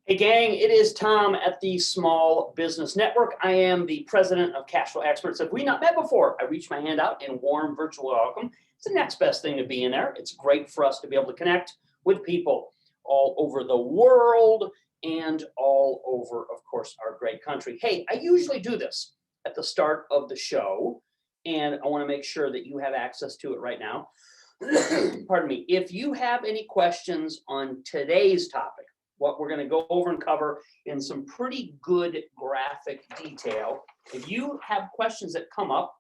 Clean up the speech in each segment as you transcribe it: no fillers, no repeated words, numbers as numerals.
Hey gang, it is Tom at the Small Business Network. I am the president of Cashflow Experts. If we not met before, I reach my hand out in warm virtual welcome. It's the next best thing to be in there. It's great for us to be able to connect with people all over the world and all over, of course, our great country. Hey, I usually do this at the start of the show, and I want to make sure that you have access to it right now. Pardon me. If you have any questions on today's topic, what we're going to go over and cover in some pretty good graphic detail. If you have questions that come up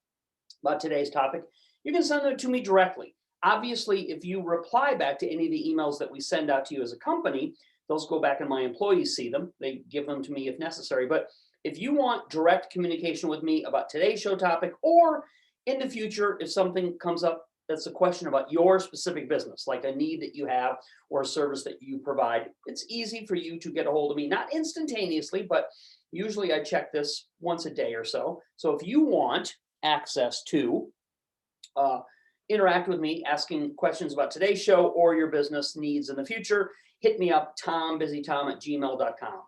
about today's topic, you can send them to me directly. Obviously, if you reply back to any of the emails that we send out to you as a company, those go back and my employees see them. They give them to me if necessary. But if you want direct communication with me about today's show topic, or in the future, if something comes up that's a question about your specific business, like a need that you have or a service that you provide, it's easy for you to get a hold of me, not instantaneously, but usually I check this once a day or so. So if you want access to interact with me, asking questions about today's show or your business needs in the future, hit me up, tombusytom@gmail.com,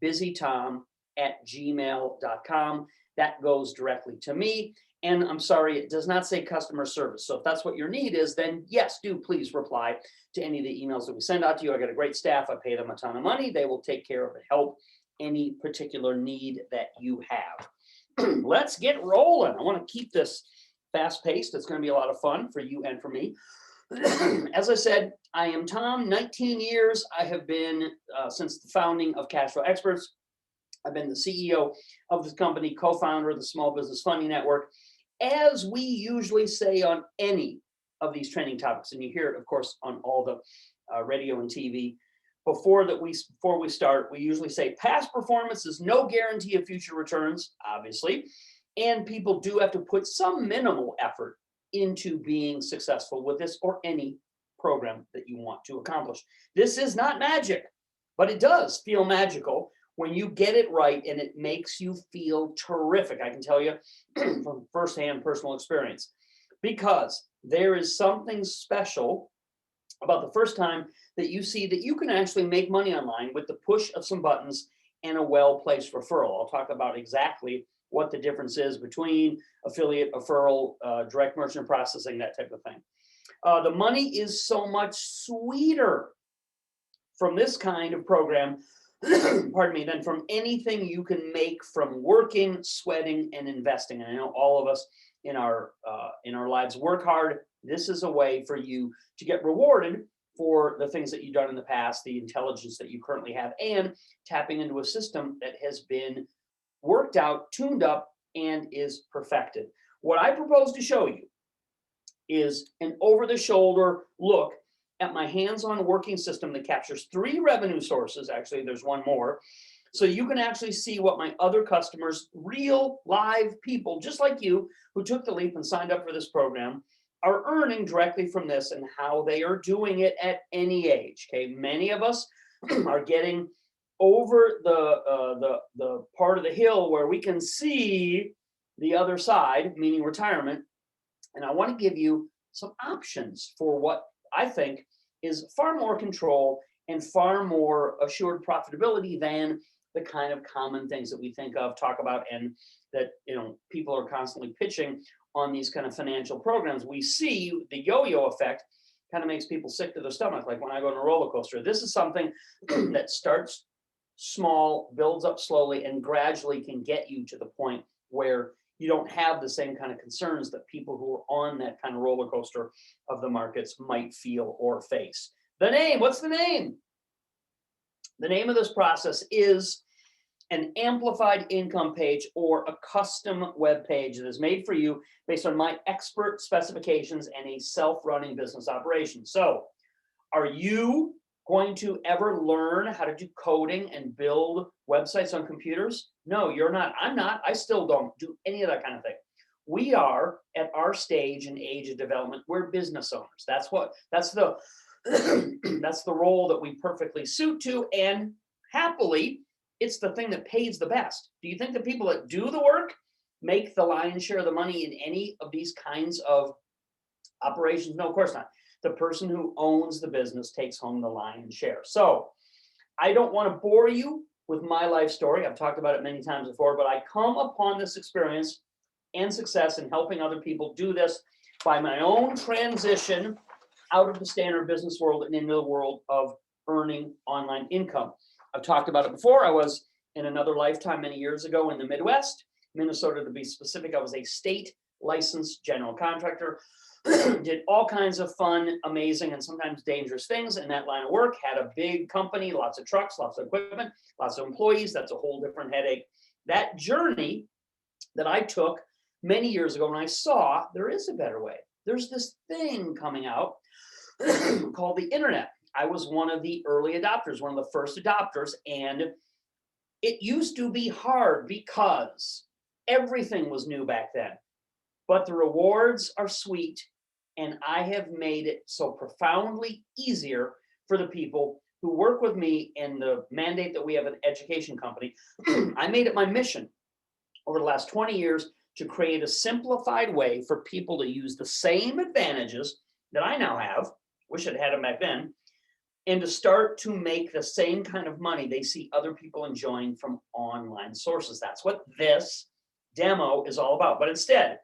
tombusytom@gmail.com. That goes directly to me. And I'm sorry, it does not say customer service. So if that's what your need is, then yes, do please reply to any of the emails that we send out to you. I got a great staff. I pay them a ton of money. They will take care of and help any particular need that you have. Let's get rolling. I want to keep this fast paced. It's going to be a lot of fun for you and for me. As I said, I am Tom, 19 years. I have been, since the founding of Cashflow Experts, I've been the CEO of this company, co-founder of the Small Business Funding Network. As we usually say on any of these training topics, and you hear it, of course, on all the radio and TV, before we start, we usually say past performance is no guarantee of future returns, obviously, and people do have to put some minimal effort into being successful with this or any program that you want to accomplish. This is not magic, but it does feel magical when you get it right, and it makes you feel terrific. I can tell you from firsthand personal experience, because there is something special about the first time that you see that you can actually make money online with the push of some buttons and a well-placed referral. I'll talk about exactly what the difference is between affiliate, referral, direct merchant processing, that type of thing. The money is so much sweeter from this kind of program pardon me, than from anything you can make from working, sweating, and investing. And I know all of us in our lives work hard. This is a way for you to get rewarded for the things that you've done in the past, the intelligence that you currently have, and tapping into a system that has been worked out, tuned up, and is perfected. What I propose to show you is an over-the-shoulder look at my hands-on working system that captures 3 revenue sources. Actually, there's one more. So you can actually see what my other customers, real live people, just like you, who took the leap and signed up for this program, are earning directly from this, and how they are doing it at any age. Okay, many of us are getting over the part of the hill where we can see the other side, meaning retirement. And I want to give you some options for what I think is far more control and far more assured profitability than the kind of common things that we think of, talk about, and that people are constantly pitching on these kind of financial programs. We see the yo-yo effect kind of makes people sick to their stomach, like when I go on a roller coaster. This is something that starts small, builds up slowly, and gradually can get you to the point where you don't have the same kind of concerns that people who are on that kind of roller coaster of the markets might feel or face. The name, what's the name? The name of this process is an amplified income page, or a custom web page that is made for you based on my expert specifications and a self-running business operation. So, are you going to ever learn how to do coding and build websites on computers? No, you're not. I'm not. I still don't do any of that kind of thing. We are at our stage and age of development. We're business owners. That's the that's the role that we perfectly suit to, and happily, it's the thing that pays the best. Do you think the people that do the work make the lion's share of the money in any of these kinds of operations? No, of course not. The person who owns the business takes home the lion's share. So I don't want to bore you with my life story. I've talked about it many times before, but I come upon this experience and success in helping other people do this by my own transition out of the standard business world and into the world of earning online income. I've talked about it before. I was in another lifetime many years ago in the Midwest, Minnesota to be specific. I was a state licensed general contractor, did all kinds of fun, amazing, and sometimes dangerous things in that line of work, had a big company, lots of trucks, lots of equipment, lots of employees. That's a whole different headache. That journey that I took many years ago when I saw there is a better way. There's this thing coming out called the internet. I was one of the early adopters, one of the first adopters, and it used to be hard because everything was new back then. But the rewards are sweet, and I have made it so profoundly easier for the people who work with me in the mandate that we have an education company. I made it my mission over the last 20 years to create a simplified way for people to use the same advantages that I now have, wish I'd had them back then, and to start to make the same kind of money they see other people enjoying from online sources. That's what this demo is all about. But instead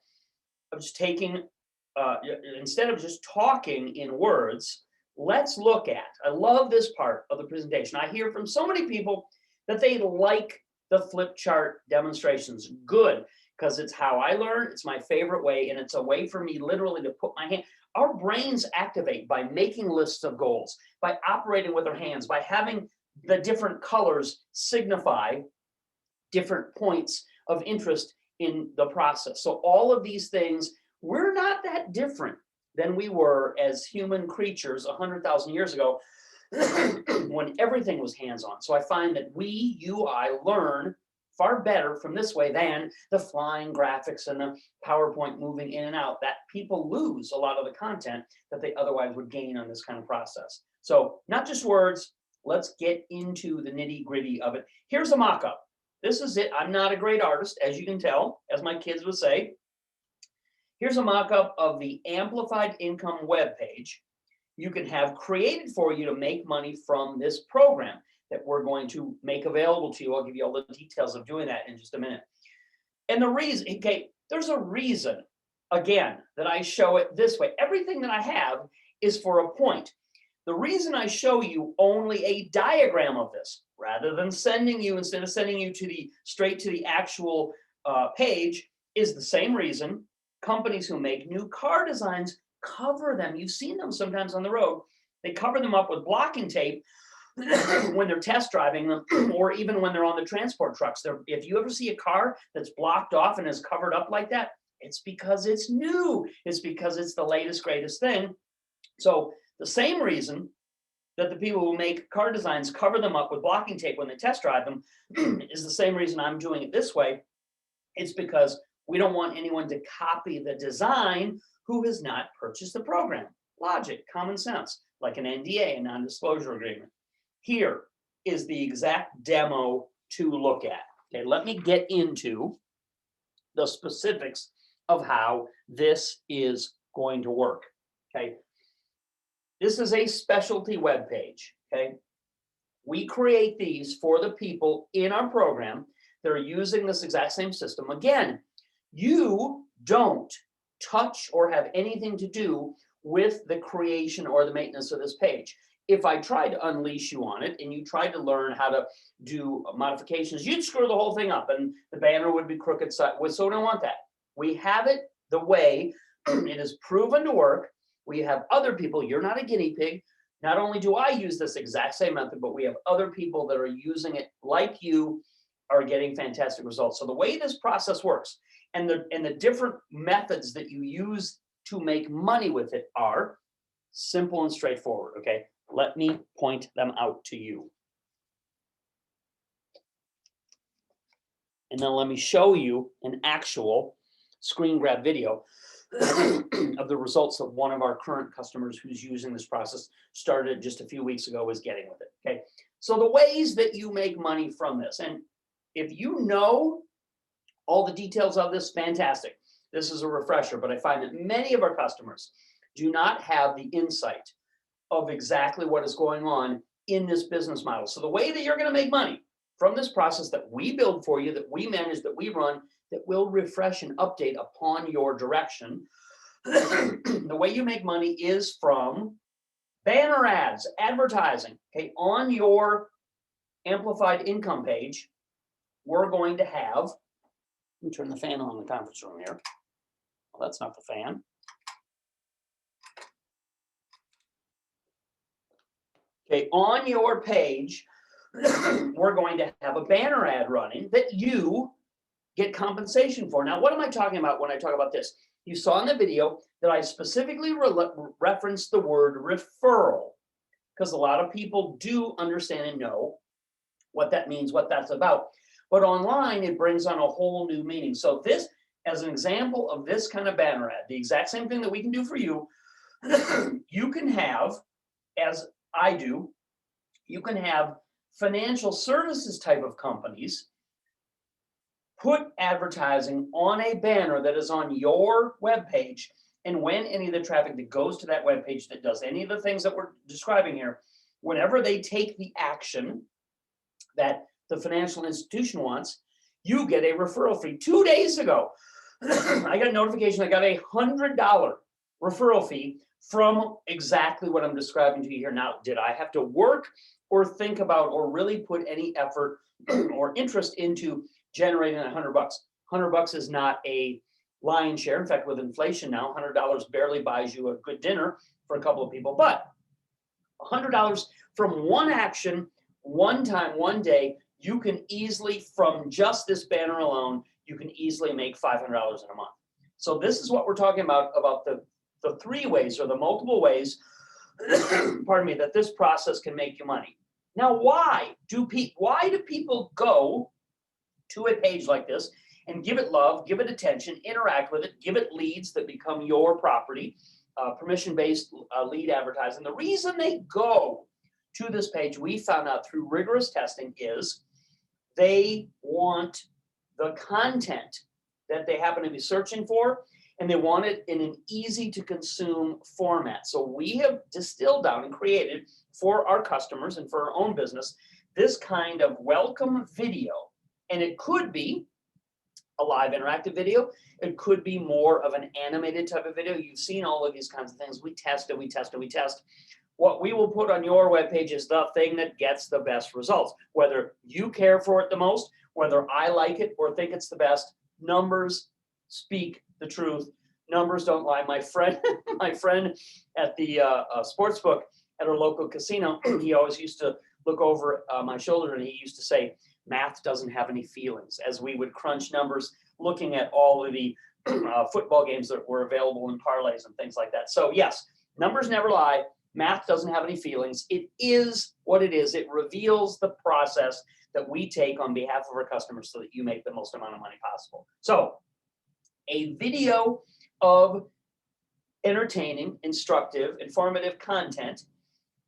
of just instead of just talking in words, let's look at, I love this part of the presentation. I hear from so many people that they like the flip chart demonstrations. Good, because it's how I learn. It's my favorite way, and it's a way for me literally to put my hand. Our brains activate by making lists of goals, by operating with our hands, by having the different colors signify different points of interest in the process. So all of these things, we're not that different than we were as human creatures 100,000 years ago when everything was hands-on. So I find that I learn far better from this way than the flying graphics and the PowerPoint moving in and out, that people lose a lot of the content that they otherwise would gain on this kind of process. So not just words, let's get into the nitty-gritty of it. Here's a mock-up. This is it. I'm not a great artist, as you can tell, as my kids would say. Here's a mock-up of the Amplified Income webpage you can have created for you to make money from this program that we're going to make available to you. I'll give you all the details of doing that in just a minute. And the reason, okay, there's a reason, again, that I show it this way. Everything that I have is for a point. The reason I show you only a diagram of this, rather than instead of sending you straight to the actual page, is the same reason companies who make new car designs cover them. You've seen them sometimes on the road. They cover them up with blocking tape when they're test driving them, or even when they're on the transport trucks. If you ever see a car that's blocked off and is covered up like that, it's because it's new. It's because it's the latest, greatest thing. So the same reason that the people who make car designs cover them up with blocking tape when they test drive them is the same reason I'm doing it this way. It's because we don't want anyone to copy the design who has not purchased the program. Logic, common sense, like an NDA, a non-disclosure agreement. Here is the exact demo to look at. Okay, let me get into the specifics of how this is going to work. Okay, this is a specialty web page. Okay, we create these for the people in our program that are using this exact same system. Again, you don't touch or have anything to do with the creation or the maintenance of this page. If I tried to unleash you on it and you tried to learn how to do modifications, you'd screw the whole thing up and the banner would be crooked. So we don't want that. We have it the way it is proven to work. We have other people. You're not a guinea pig. Not only do I use this exact same method, but we have other people that are using it like you are getting fantastic results. So the way this process works and the different methods that you use to make money with it are simple and straightforward. Okay, let me point them out to you. And then let me show you an actual screen grab video of the results of one of our current customers who's using this process, started just a few weeks ago, is getting with it. Okay, so the ways that you make money from this, and if you know all the details of this, fantastic. This is a refresher, but I find that many of our customers do not have the insight of exactly what is going on in this business model. So the way that you're going to make money from this process that we build for you, that we manage, that we run, that will refresh and update upon your direction, the way you make money is from banner ads, advertising. Okay, on your amplified income page, we're going to have, let me turn the fan on in the conference room here. Well, that's not the fan. Okay, on your page, we're going to have a banner ad running that you get compensation for. Now, what am I talking about when I talk about this? You saw in the video that I specifically referenced the word referral, because a lot of people do understand and know what that means, what that's about. But online, it brings on a whole new meaning. So this, as an example of this kind of banner ad, the exact same thing that we can do for you, you can have, as I do, you can have financial services type of companies put advertising on a banner that is on your webpage, and when any of the traffic that goes to that webpage that does any of the things that we're describing here, whenever they take the action that the financial institution wants, you get a referral fee. 2 days ago, I got a notification I got a $100 referral fee from exactly what I'm describing to you here. Now, did I have to work or think about or really put any effort or interest into generating $100? $100 is not a lion's share. In fact, with inflation now, $100 barely buys you a good dinner for a couple of people. But $100 from one action, one time, one day, you can easily, from just this banner alone, you can easily make $500 in a month. So this is what we're talking about the three ways or the multiple ways, pardon me, that this process can make you money. Now, why do people go to a page like this and give it love, give it attention, interact with it, give it leads that become your property, permission-based lead advertising? The reason they go to this page, we found out through rigorous testing, is they want the content that they happen to be searching for, and they want it in an easy to consume format. So we have distilled down and created for our customers and for our own business this kind of welcome video. And it could be a live interactive video. It could be more of an animated type of video. You've seen all of these kinds of things. We test and we test and we test. What we will put on your webpage is the thing that gets the best results. Whether you care for it the most, whether I like it or think it's the best, numbers speak the truth. Numbers don't lie. My friend at the sports book at our local casino, he always used to look over my shoulder and he used to say, math doesn't have any feelings, as we would crunch numbers looking at all of the football games that were available in parlays and things like that. So yes, numbers never lie. Math doesn't have any feelings. It is what it is. It reveals the process that we take on behalf of our customers so that you make the most amount of money possible. So a video of entertaining, instructive, informative content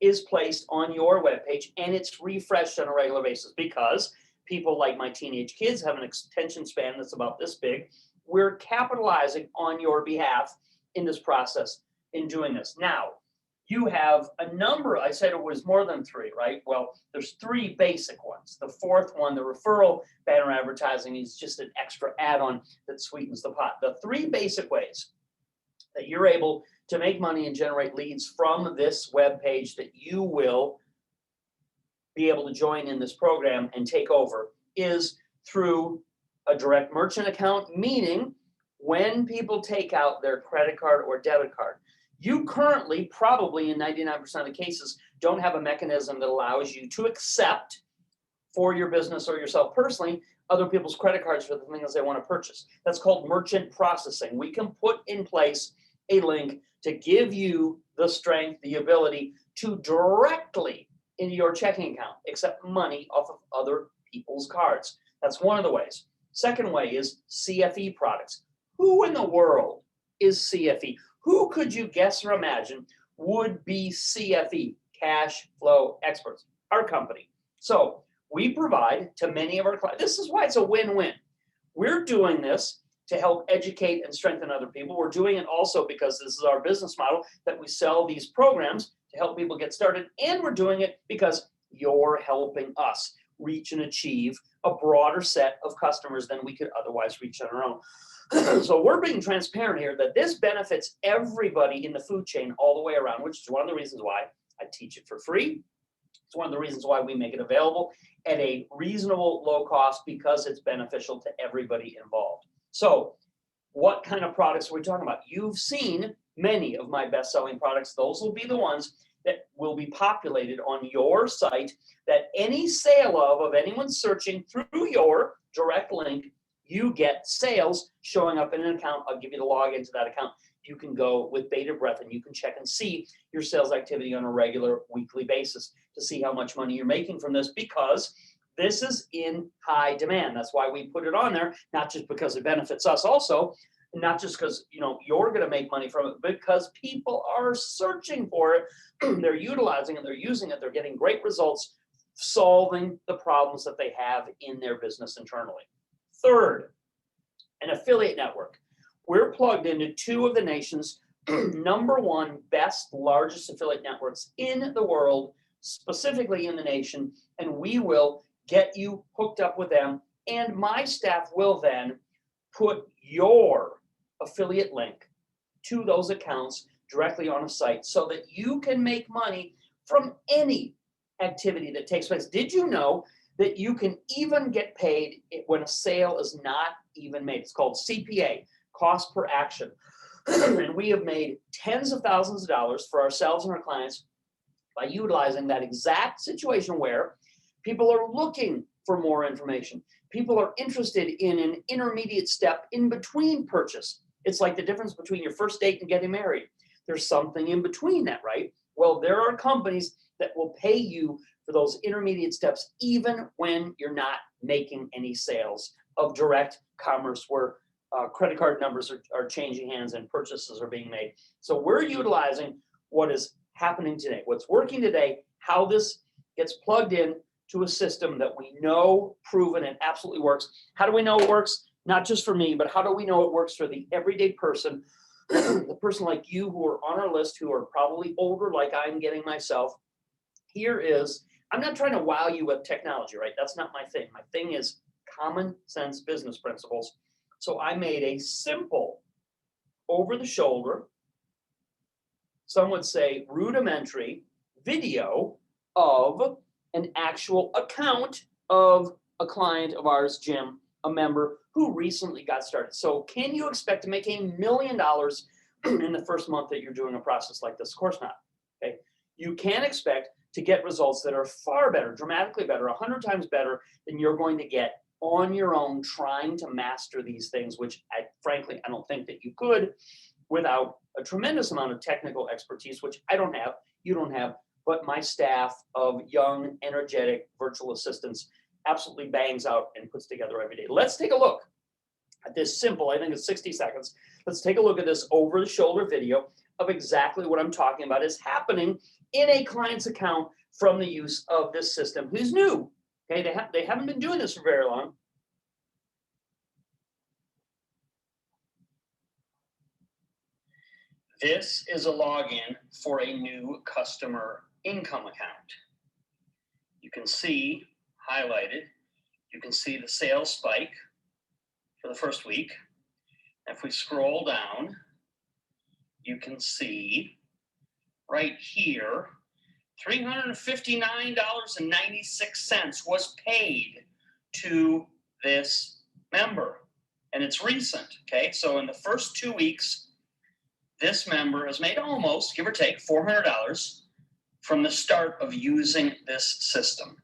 is placed on your webpage, and it's refreshed on a regular basis because people like my teenage kids have an attention span that's about this big. We're capitalizing on your behalf in this process in doing this. Now, you have a number, I said it was more than three, right? Well, there's three basic ones. The fourth one, the referral banner advertising, is just an extra add-on that sweetens the pot. The three basic ways that you're able to make money and generate leads from this web page that you will be able to join in this program and take over is through a direct merchant account, meaning when people take out their credit card or debit card, you currently, probably in 99% of the cases, don't have a mechanism that allows you to accept for your business or yourself personally other people's credit cards for the things they want to purchase. That's called merchant processing. We can put in place a link to give you the strength, the ability to directly into your checking account accept money off of other people's cards. That's one of the ways. Second way is CFE products. Who in the world is CFE? Who could you guess or imagine would be CFE, cash flow experts? Our company. So we provide to many of our clients. This is why it's a win-win. We're doing this to help educate and strengthen other people. We're doing it also because this is our business model, that we sell these programs to help people get started. And we're doing it because you're helping us reach and achieve a broader set of customers than we could otherwise reach on our own. So we're being transparent here that this benefits everybody in the food chain all the way around, which is one of the reasons why I teach it for free. It's one of the reasons why we make it available at a reasonable low cost, because it's beneficial to everybody involved. So what kind of products are we talking about? You've seen many of my best-selling products. Those will be the ones that will be populated on your site, that any sale of anyone searching through your direct link, you get sales showing up in an account. I'll give you the login to that account. You can go with bated breath and you can check and see your sales activity on a regular weekly basis to see how much money you're making from this, because this is in high demand. That's why we put it on there, not just because it benefits us also, not just because you're going to make money from it, because people are searching for it. They're utilizing it, they're using it, they're getting great results, solving the problems that they have in their business internally. Third, an affiliate network. We're plugged into two of the nation's #1 best, largest affiliate networks in the world, specifically in the nation, and we will get you hooked up with them. And my staff will then put your affiliate link to those accounts directly on a site so that you can make money from any activity that takes place. Did you know that you can even get paid when a sale is not even made? It's called CPA, cost per action. And we have made tens of thousands of dollars for ourselves and our clients by utilizing that exact situation where people are looking for more information. People are interested in an intermediate step in between purchase. It's like the difference between your first date and getting married. There's something in between that, right? Well, there are companies that will pay you for those intermediate steps, even when you're not making any sales of direct commerce where credit card numbers are changing hands and purchases are being made. So we're utilizing what is happening today, what's working today, how this gets plugged in to a system that we know, proven, and absolutely works. How do we know it works? Not just for me, but how do we know it works for the everyday person, the person like you who are on our list, who are probably older like I'm getting myself? Here is, I'm not trying to wow you with technology, right? That's not my thing. My thing is common sense business principles. So I made a simple, over the shoulder, some would say rudimentary video of an actual account of a client of ours, Jim, a member who recently got started. So can you expect to make $1 million in the first month that you're doing a process like this? Of course not. Okay. You can expect to get results that are far better, dramatically better, 100 times better than you're going to get on your own trying to master these things, which frankly, I don't think that you could without a tremendous amount of technical expertise, which I don't have, you don't have, but my staff of young, energetic virtual assistants absolutely bangs out and puts together every day. Let's take a look at this simple, I think it's 60 seconds. Let's take a look at this over the shoulder video of exactly what I'm talking about is happening in a client's account from the use of this system who's new. Okay, they haven't been doing this for very long. This is a login for a new customer income account. You can see highlighted, you can see the sales spike for the first week. If we scroll down, you can see right here, $359.96 was paid to this member. And it's recent, okay? So in the first 2 weeks, this member has made almost, give or take, $400 from the start of using this system.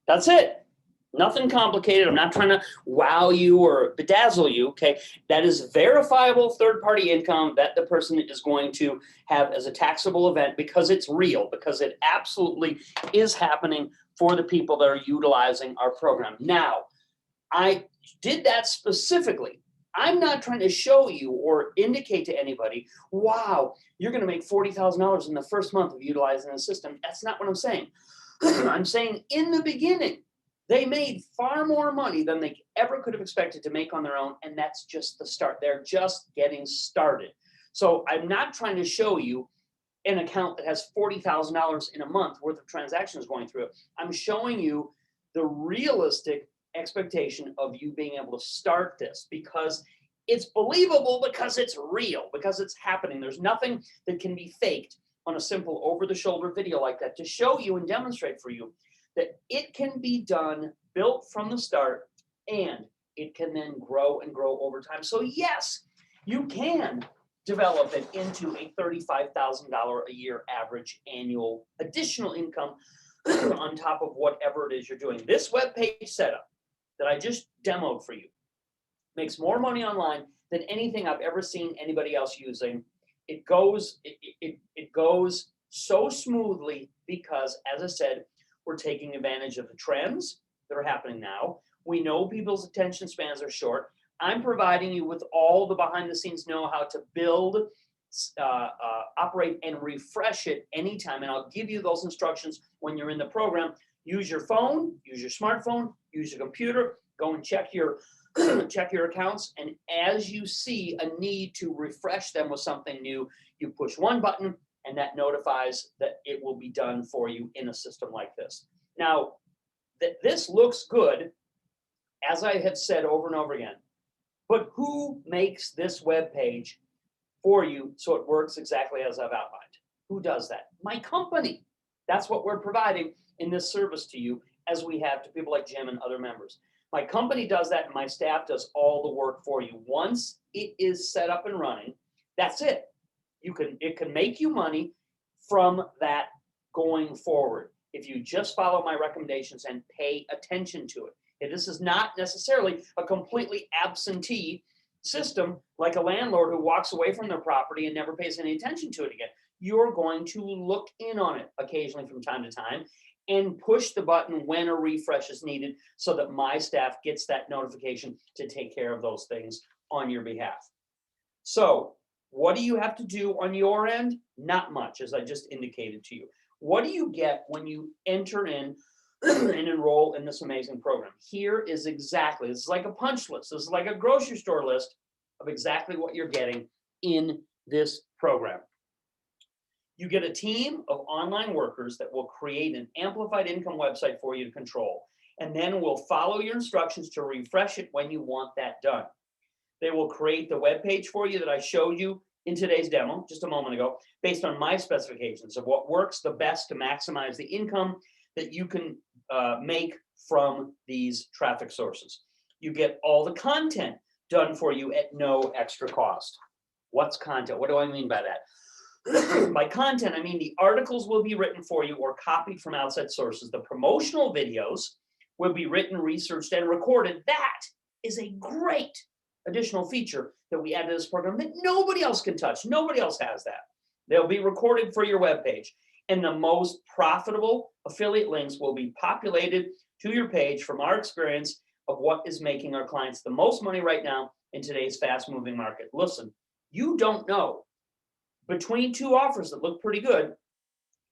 That's it. Nothing complicated. I'm not trying to wow you or bedazzle you, okay? That is verifiable third-party income that the person is going to have as a taxable event because it's real, because it absolutely is happening for the people that are utilizing our program. Now, I did that specifically. I'm not trying to show you or indicate to anybody, wow, you're going to make $40,000 in the first month of utilizing the system. That's not what I'm saying. I'm saying in the beginning, they made far more money than they ever could have expected to make on their own, and that's just the start. They're just getting started. So I'm not trying to show you an account that has $40,000 in a month worth of transactions going through it. I'm showing you the realistic expectation of you being able to start this, because it's believable, because it's real, because it's happening. There's nothing that can be faked on a simple over-the-shoulder video like that to show you and demonstrate for you that it can be done, built from the start, and it can then grow and grow over time. So yes, you can develop it into a $35,000 a year average annual additional income on top of whatever it is you're doing. This web page setup that I just demoed for you makes more money online than anything I've ever seen anybody else using. It goes so smoothly because, as I said, we're taking advantage of the trends that are happening now. We know people's attention spans are short. I'm providing you with all the behind the scenes know-how to build, operate, and refresh it anytime. And I'll give you those instructions when you're in the program. Use your phone, use your smartphone, use your computer, go and check your check your accounts. And as you see a need to refresh them with something new, you push one button and that notifies that it will be done for you in a system like this. Now, this looks good, as I have said over and over again, but who makes this web page for you so it works exactly as I've outlined? Who does that? My company. That's what we're providing in this service to you, as we have to people like Jim and other members. My company does that, and my staff does all the work for you. Once it is set up and running, that's it. It can make you money from that going forward if you just follow my recommendations and pay attention to it. And this is not necessarily a completely absentee system like a landlord who walks away from their property and never pays any attention to it again. You're going to look in on it occasionally from time to time and push the button when a refresh is needed so that my staff gets that notification to take care of those things on your behalf. So what do you have to do on your end? Not much, as I just indicated to you. What do you get when you enter in and enroll in this amazing program? Here is exactly, this is like a punch list. This is like a grocery store list of exactly what you're getting in this program. You get a team of online workers that will create an amplified income website for you to control, and then will follow your instructions to refresh it when you want that done. They will create the web page for you that I showed you in today's demo just a moment ago, based on my specifications of what works the best to maximize the income that you can make from these traffic sources. You get all the content done for you at no extra cost. What's content? What do I mean by that? By content, I mean the articles will be written for you or copied from outside sources. The promotional videos will be written, researched, and recorded. That is a great additional feature that we add to this program that nobody else can touch. Nobody else has that. They'll be recorded for your webpage. And the most profitable affiliate links will be populated to your page from our experience of what is making our clients the most money right now in today's fast-moving market. Listen, you don't know. Between two offers that look pretty good,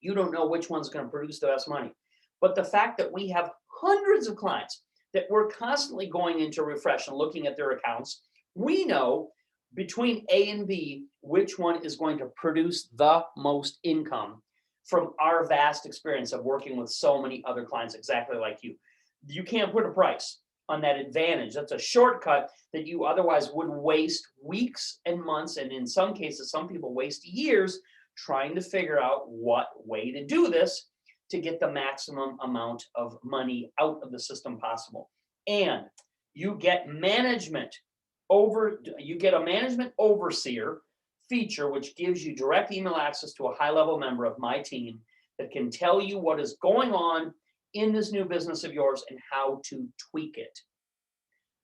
you don't know which one's going to produce the best money. But the fact that we have hundreds of clients that we're constantly going into refresh and looking at their accounts, we know between A and B which one is going to produce the most income from our vast experience of working with so many other clients exactly like you. You can't put a price on that advantage. That's a shortcut that you otherwise would waste weeks and months, and in some cases, some people waste years trying to figure out what way to do this to get the maximum amount of money out of the system possible. And you get a management overseer feature, which gives you direct email access to a high-level member of my team that can tell you what is going on in this new business of yours and how to tweak it.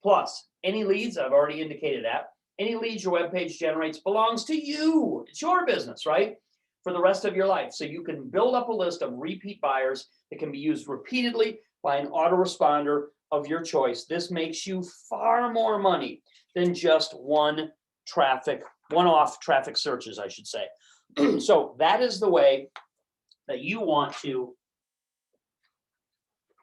Plus, any leads, I've already indicated that, any leads your webpage generates belongs to you. It's your business, right? For the rest of your life. So you can build up a list of repeat buyers that can be used repeatedly by an autoresponder of your choice. This makes you far more money than just one-off traffic searches, I should say. So that is the way that you want to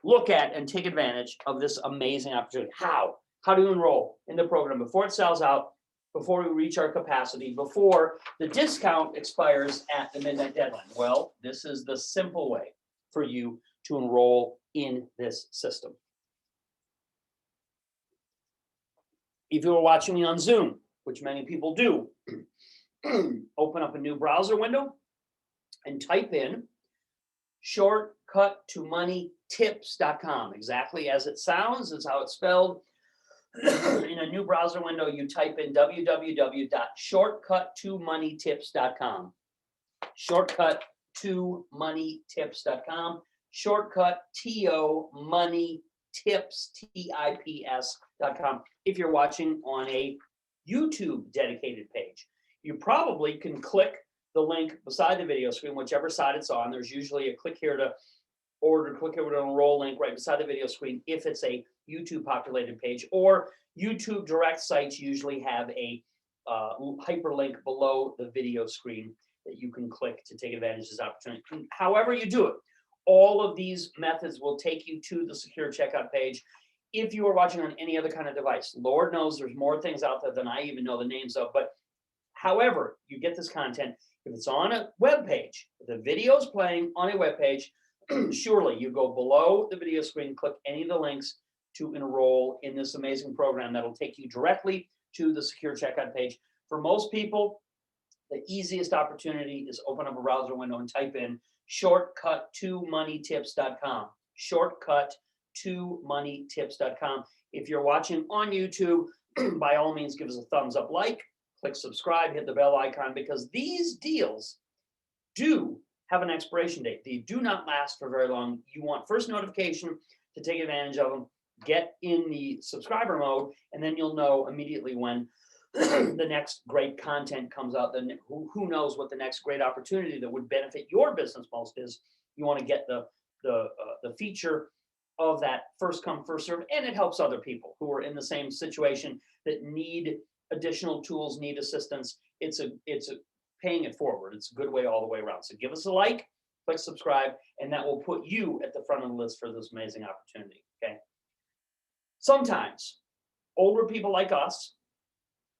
look at and take advantage of this amazing opportunity. How do you enroll in the program before it sells out? before we reach our capacity, before the discount expires at the midnight deadline? Well, this is the simple way for you to enroll in this system. If you are watching me on Zoom, which many people do, open up a new browser window and type in shortcuttomoneytips.com. Exactly as it sounds, is how it's spelled. In a new browser window, you type in www.shortcuttomoneytips.com. Shortcuttomoneytips.com. Shortcut to money tips, tips.com. If you're watching on a YouTube dedicated page, you probably can click the link beside the video screen, whichever side it's on. There's usually a click here to order, click here to enroll link right beside the video screen if it's a YouTube populated page, or YouTube direct sites usually have a hyperlink below the video screen that you can click to take advantage of this opportunity. However you do it, all of these methods will take you to the secure checkout page. If you are watching on any other kind of device, Lord knows there's more things out there than I even know the names of, but however you get this content, if it's on a web page, if the video is playing on a web page, surely you go below the video screen, click any of the links to enroll in this amazing program that'll take you directly to the secure checkout page. For most people, the easiest opportunity is open up a browser window and type in shortcuttomoneytips.com. Shortcuttomoneytips.com. If you're watching on YouTube, by all means, give us a thumbs up, like, click subscribe, hit the bell icon, because these deals do have an expiration date. They do not last for very long. You want first notification to take advantage of them. Get in the subscriber mode, and then you'll know immediately when the next great content comes out. Then who knows what the next great opportunity that would benefit your business most is. You want to get the feature of that first come first serve, and it helps other people who are in the same situation that need additional tools, need assistance. It's a paying it forward. It's a good way all the way around. So give us a like, click subscribe, and that will put you at the front of the list for this amazing opportunity. Okay. Sometimes older people like us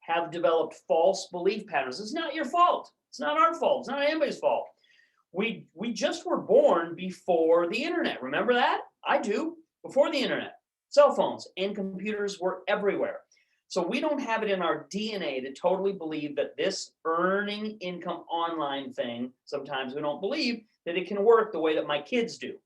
have developed false belief patterns. It's not your fault. It's not our fault. It's not anybody's fault. We just were born before the internet. Remember that? I do. Before the internet, cell phones and computers were everywhere. So we don't have it in our DNA to totally believe that this earning income online thing, sometimes we don't believe that it can work the way that my kids do.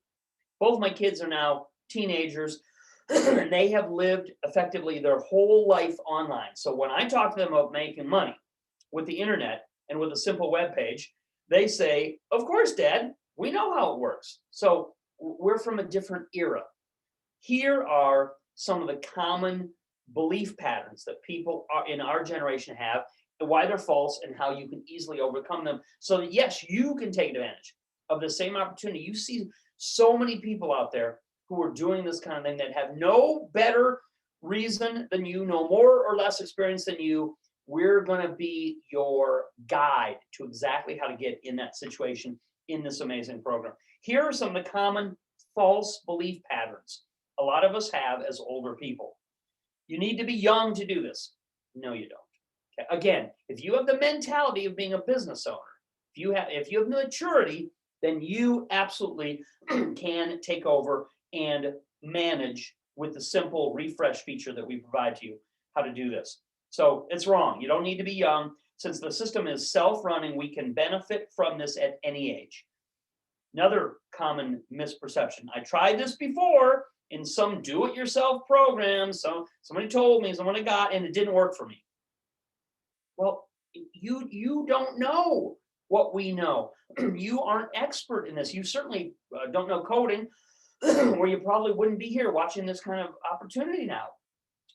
Both my kids are now teenagers, and they have lived effectively their whole life online. So when I talk to them about making money with the internet and with a simple web page, they say, of course, Dad, we know how it works. So we're from a different era. Here are some of the common belief patterns that people are in our generation have, and why they're false, and how you can easily overcome them so that, yes, you can take advantage of the same opportunity. You see so many people out there who are doing this kind of thing that have no better reason than you, no more or less experience than you. We're going to be your guide to exactly how to get in that situation in this amazing program. Here are some of the common false belief patterns a lot of us have as older people. You need to be young to do this. No, you don't. Okay. Again, if you have the mentality of being a business owner, if you have maturity, then you absolutely can take over and manage with the simple refresh feature that we provide to you how to do this. So it's wrong. You don't need to be young. Since the system is self-running, we can benefit from this at any age. Another common misperception. I tried this before in some do-it-yourself program. So somebody told me, someone got, and it didn't work for me. Well, you don't know what we know. You aren't expert in this. You certainly don't know coding, or you probably wouldn't be here watching this kind of opportunity now.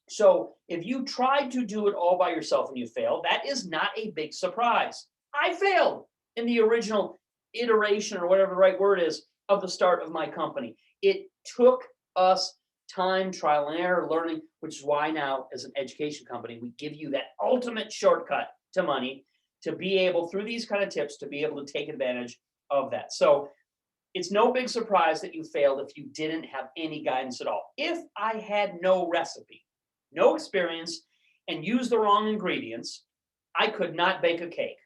So if you tried to do it all by yourself and you failed, that is not a big surprise. I failed in the original iteration, or whatever the right word is, of the start of my company. It took us time, trial and error, learning, which is why now, as an education company, we give you that ultimate shortcut to money to be able, through these kind of tips, to be able to take advantage of that. So it's no big surprise that you failed if you didn't have any guidance at all. If I had no recipe, no experience, and use the wrong ingredients, I could not bake a cake.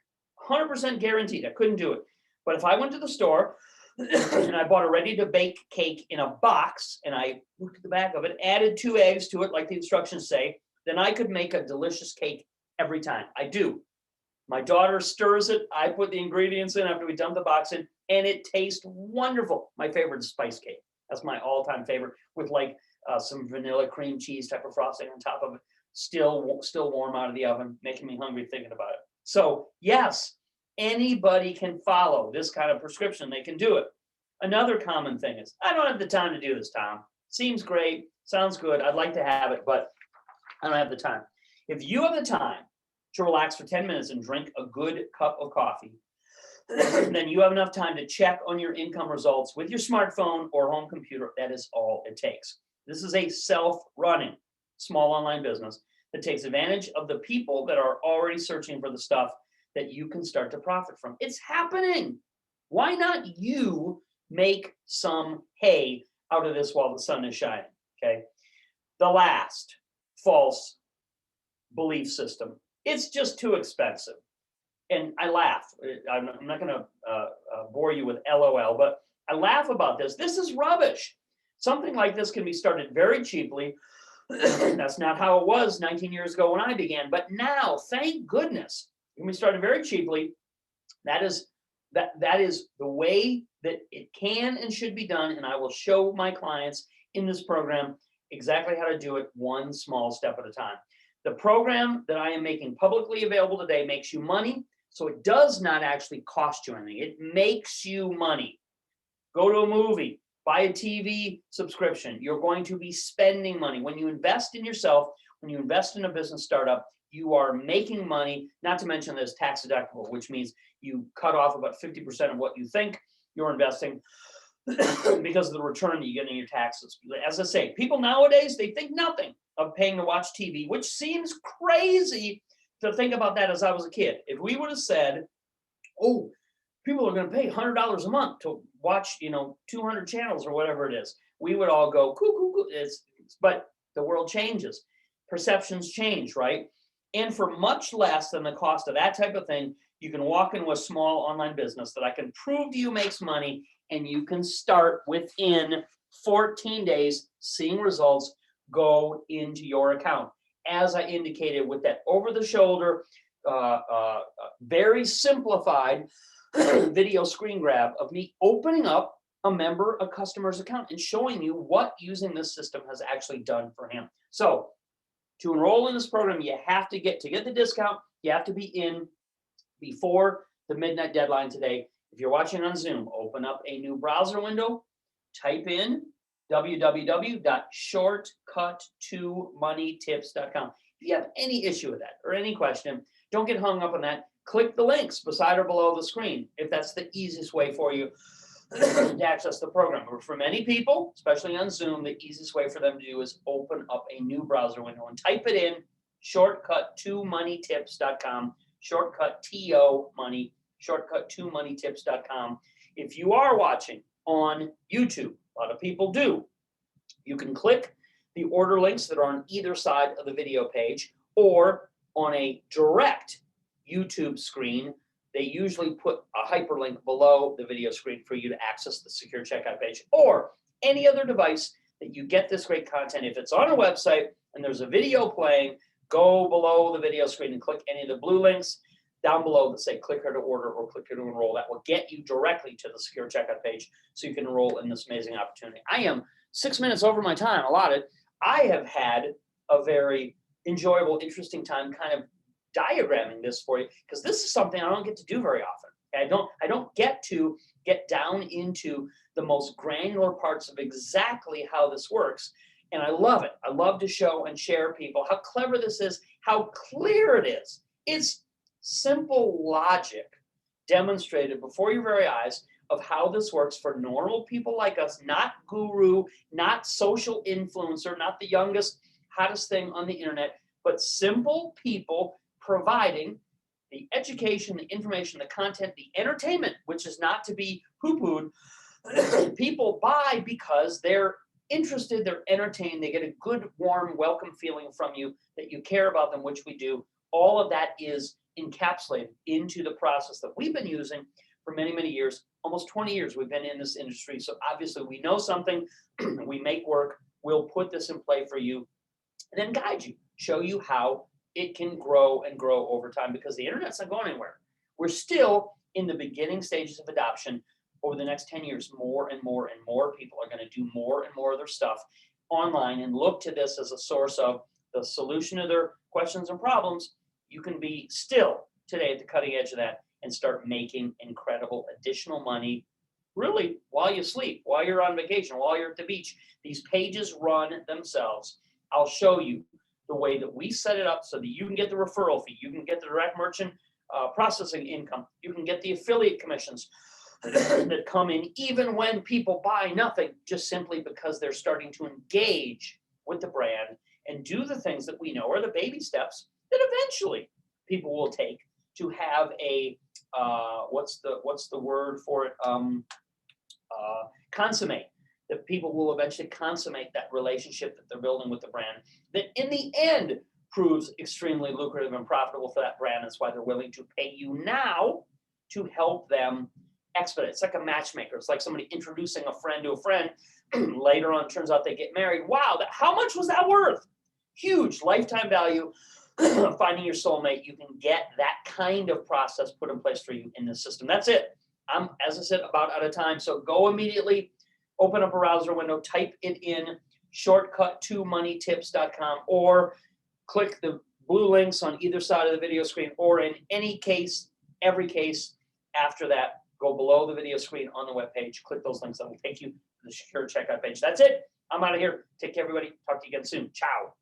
100% guaranteed, I couldn't do it. But if I went to the store and I bought a ready to bake cake in a box and I looked at the back of it, added 2 eggs to it like the instructions say, then I could make a delicious cake every time. I do. My daughter stirs it. I put the ingredients in after we dump the box in, and it tastes wonderful. My favorite is spice cake. That's my all-time favorite, with like some vanilla cream cheese type of frosting on top of it. Still warm out of the oven, making me hungry thinking about it. So yes, anybody can follow this kind of prescription. They can do it. Another common thing is, I don't have the time to do this, Tom. Seems great, sounds good. I'd like to have it, but I don't have the time. If you have the time to relax for 10 minutes and drink a good cup of coffee, then you have enough time to check on your income results with your smartphone or home computer. That is all it takes. This is a self-running small online business that takes advantage of the people that are already searching for the stuff that you can start to profit from. It's happening. Why not you make some hay out of this while the sun is shining? Okay. The last false belief system. It's just too expensive. And I laugh. I'm not going to bore you with LOL, but I laugh about this. This is rubbish. Something like this can be started very cheaply. That's not how it was 19 years ago when I began. But now, thank goodness, it can be started very cheaply. That is the way that it can and should be done. And I will show my clients in this program exactly how to do it one small step at a time. The program that I am making publicly available today makes you money. So it does not actually cost you anything. It makes you money. Go to a movie, buy a TV subscription. You're going to be spending money. When you invest in yourself, when you invest in a business startup, you are making money, not to mention that it's tax deductible, which means you cut off about 50% of what you think you're investing because of the return that you get in your taxes. As I say, people nowadays, they think nothing of paying to watch TV, which seems crazy to think about that as I was a kid. If we would have said, oh, people are going to pay $100 a month to watch, 200 channels or whatever it is, we would all go, cool. But the world changes. Perceptions change, right? And for much less than the cost of that type of thing, you can walk into a small online business that I can prove to you makes money, and you can start within 14 days seeing results go into your account. As I indicated with that over-the-shoulder, very simplified video screen grab of me opening up a customer's account and showing you what using this system has actually done for him. So to enroll in this program, you have to get the discount, you have to be in before the midnight deadline today. If you're watching on Zoom, open up a new browser window, type in www.shortcut2moneytips.com. If you have any issue with that or any question, don't get hung up on that. Click the links beside or below the screen if that's the easiest way for you to access the program. Or for many people, especially on Zoom, the easiest way for them to do is open up a new browser window and type it in, shortcut2moneytips.com, shortcut2moneytips.com. If you are watching on YouTube, a lot of people do, you can click the order links that are on either side of the video page, or on a direct YouTube screen, they usually put a hyperlink below the video screen for you to access the secure checkout page, or any other device that you get this great content. If it's on a website and there's a video playing, go below the video screen and click any of the blue links down below that say click here to order or click here to enroll. That will get you directly to the secure checkout page so you can enroll in this amazing opportunity. I am 6 minutes over my time allotted. I have had a very enjoyable, interesting time kind of diagramming this for you, because this is something I don't get to do very often. I don't get to get down into the most granular parts of exactly how this works. And I love it. I love to show and share people how clever this is, how clear it is. It's simple logic demonstrated before your very eyes of how this works for normal people like us, not guru, not social influencer, not the youngest, hottest thing on the internet, but simple people providing the education, the information, the content, the entertainment, which is not to be poo-pooed. People buy because they're interested, they're entertained, they get a good, warm, welcome feeling from you that you care about them, which we do. All of that is encapsulated into the process that we've been using for many, many years. Almost 20 years we've been in this industry. So obviously we know something, we make work, we'll put this in play for you, and then guide you, show you how it can grow and grow over time, because the internet's not going anywhere. We're still in the beginning stages of adoption. Over the next 10 years, more and more and more people are going to do more and more of their stuff online and look to this as a source of the solution to their questions and problems. You can be still today at the cutting edge of that and start making incredible additional money, really, while you sleep, while you're on vacation, while you're at the beach. These pages run themselves. I'll show you the way that we set it up so that you can get the referral fee, you can get the direct merchant processing income, you can get the affiliate commissions that come in even when people buy nothing, just simply because they're starting to engage with the brand and do the things that we know are the baby steps that eventually people will take to have a what's the word for it, consummate, that people will eventually consummate that relationship that they're building with the brand, that in the end proves extremely lucrative and profitable for that brand. That's why they're willing to pay you now to help them expedite. It's like a matchmaker. It's like somebody introducing a friend to a friend. Later on, turns out they get married. Wow, how much was that worth? Huge lifetime value. Finding your soulmate, you can get that kind of process put in place for you in the system. That's it. I'm, as I said, about out of time. So go immediately, open up a browser window, type it in, shortcut2moneytips.com, or click the blue links on either side of the video screen, or in any case, every case after that, go below the video screen on the webpage, click those links that will take you to the secure checkout page. That's it. I'm out of here. Take care, everybody. Talk to you again soon. Ciao.